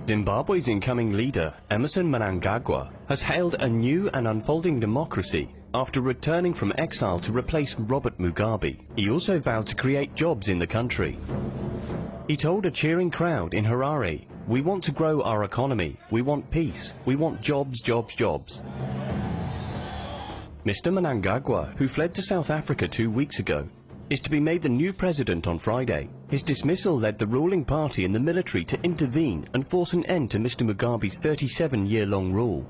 Zimbabwe's incoming leader, Emmerson Mnangagwa, has hailed a new and unfolding democracy after returning from exile to replace Robert Mugabe. He also vowed to create jobs in the country. He told a cheering crowd in Harare, "We want to grow our economy, we want peace, we want jobs, jobs, jobs." Mr. Mnangagwa, who fled to South Africa 2 weeks ago, is to be made the new president on Friday. His dismissal led the ruling party and the military to intervene and force an end to Mr. Mugabe's 37-year-long rule.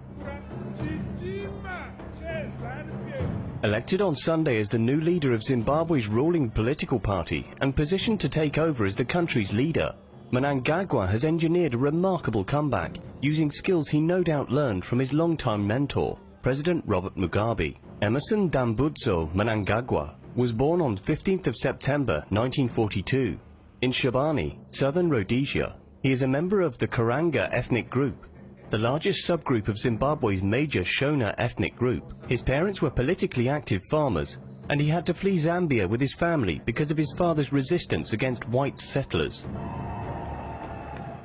Elected on Sunday as the new leader of Zimbabwe's ruling political party and positioned to take over as the country's leader, Mnangagwa has engineered a remarkable comeback using skills he no doubt learned from his longtime mentor, President Robert Mugabe. Emmerson Mnangagwa was born on 15th of September 1942 in Shabani, southern Rhodesia. He is a member of the Karanga ethnic group, the largest subgroup of Zimbabwe's major Shona ethnic group. His parents were politically active farmers, and he had to flee Zambia with his family because of his father's resistance against white settlers.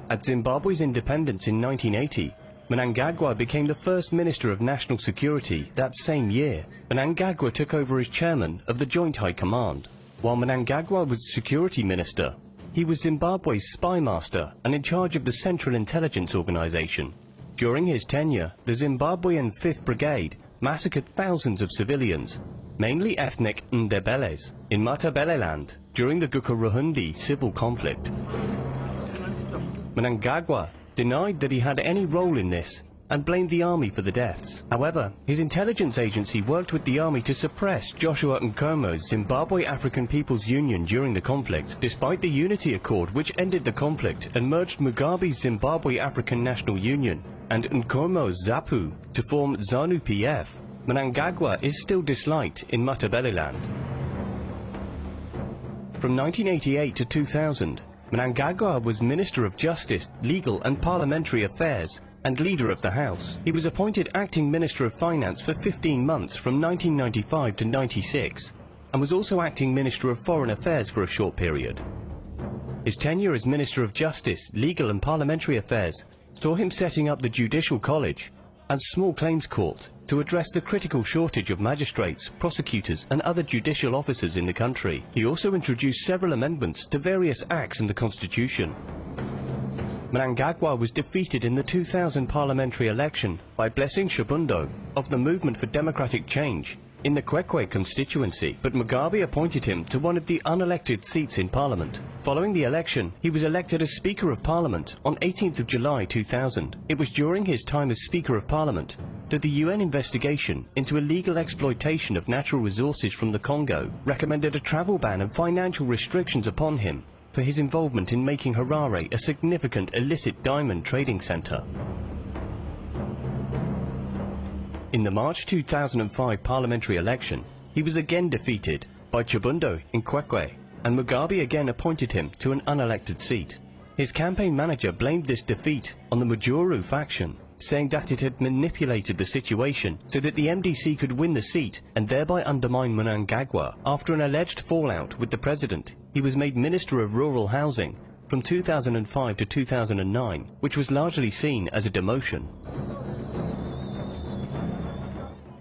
At Zimbabwe's independence in 1980, Mnangagwa became the first Minister of National Security that same year. Mnangagwa took over as chairman of the Joint High Command. While Mnangagwa was Security Minister, he was Zimbabwe's spy master and in charge of the Central Intelligence Organization. During his tenure, the Zimbabwean 5th Brigade massacred thousands of civilians, mainly ethnic Ndebelés, in Matabeleland during the Gukuruhundi civil conflict. Mnangagwa denied that he had any role in this and blamed the army for the deaths. However, his intelligence agency worked with the army to suppress Joshua Nkomo's Zimbabwe African People's Union during the conflict. Despite the Unity Accord which ended the conflict and merged Mugabe's Zimbabwe African National Union and Nkomo's ZAPU to form ZANU-PF, Mnangagwa is still disliked in Matabeleland. From 1988 to 2000, Mnangagwa was Minister of Justice, Legal and Parliamentary Affairs and Leader of the House. He was appointed Acting Minister of Finance for 15 months from 1995 to 96 and was also Acting Minister of Foreign Affairs for a short period. His tenure as Minister of Justice, Legal and Parliamentary Affairs saw him setting up the Judicial College and Small Claims Court to address the critical shortage of magistrates, prosecutors and other judicial officers in the country. He also introduced several amendments to various acts in the Constitution. Mnangagwa was defeated in the 2000 parliamentary election by Blessing Shabundo of the Movement for Democratic Change in the Kwekwe constituency, but Mugabe appointed him to one of the unelected seats in Parliament. Following the election, he was elected as Speaker of Parliament on 18th of July 2000. It was during his time as Speaker of Parliament that the UN investigation into illegal exploitation of natural resources from the Congo recommended a travel ban and financial restrictions upon him for his involvement in making Harare a significant illicit diamond trading centre. In the March 2005 parliamentary election, he was again defeated by Chabundo in Kwekwe, and Mugabe again appointed him to an unelected seat. His campaign manager blamed this defeat on the Majuru faction, saying that it had manipulated the situation so that the MDC could win the seat and thereby undermine Mnangagwa. After an alleged fallout with the president, he was made Minister of Rural Housing from 2005 to 2009, which was largely seen as a demotion.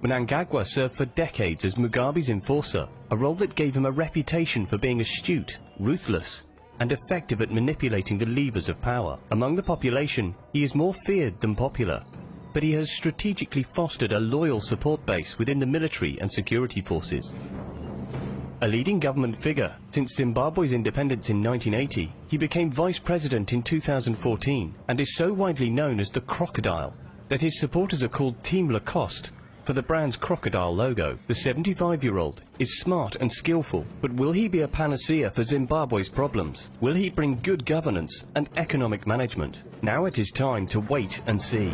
Mnangagwa served for decades as Mugabe's enforcer, a role that gave him a reputation for being astute, ruthless, and effective at manipulating the levers of power. Among the population, he is more feared than popular, but he has strategically fostered a loyal support base within the military and security forces. A leading government figure since Zimbabwe's independence in 1980, he became Vice President in 2014 and is so widely known as the Crocodile that his supporters are called Team Lacoste for the brand's crocodile logo. The 75-year-old is smart and skillful, but will he be a panacea for Zimbabwe's problems? Will he bring good governance and economic management? Now it is time to wait and see.